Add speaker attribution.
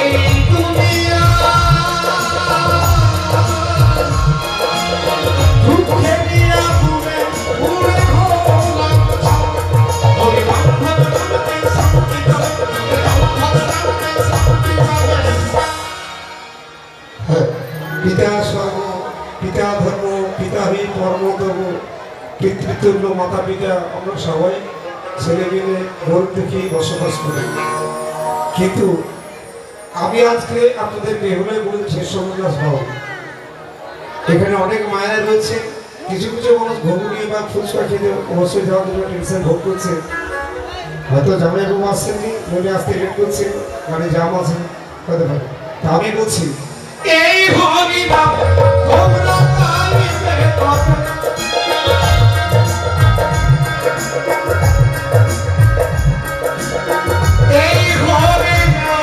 Speaker 1: এই দুনিয়া দুঃখে নিয়ে ঘুরে ঘুরে ঘোলাম ওরে বান্ধব নামে শান্তি পাবে বান্ধব নামে শান্তি পাবে। পিতা স্বর্গ পিতা ধর্ম পিতাহি কর্ম দেব পিতৃতুল্য মাতা পিতা আমরা সবাই ছেলে মেয়ে মন থেকে বসবাস করি। কিন্তু আমি আজকে আপনাদের বেহুলায় বলছি সোমদাস বাবু এখানে অনেক মায়েরা রয়েছে, কিছু কিছু মানুষ ঘুগনি বা ফুচকা খেতে অবশ্যই যাওয়ার জন্য টেনশন ভোগ করছে। হয়তো জামাই বাবু আসছেননি বলে আসতে লেট করছে, মানে জাম আছে হতে পারে। তা আমি বলছি এই হরি নাম তোমরা পাইবে কথা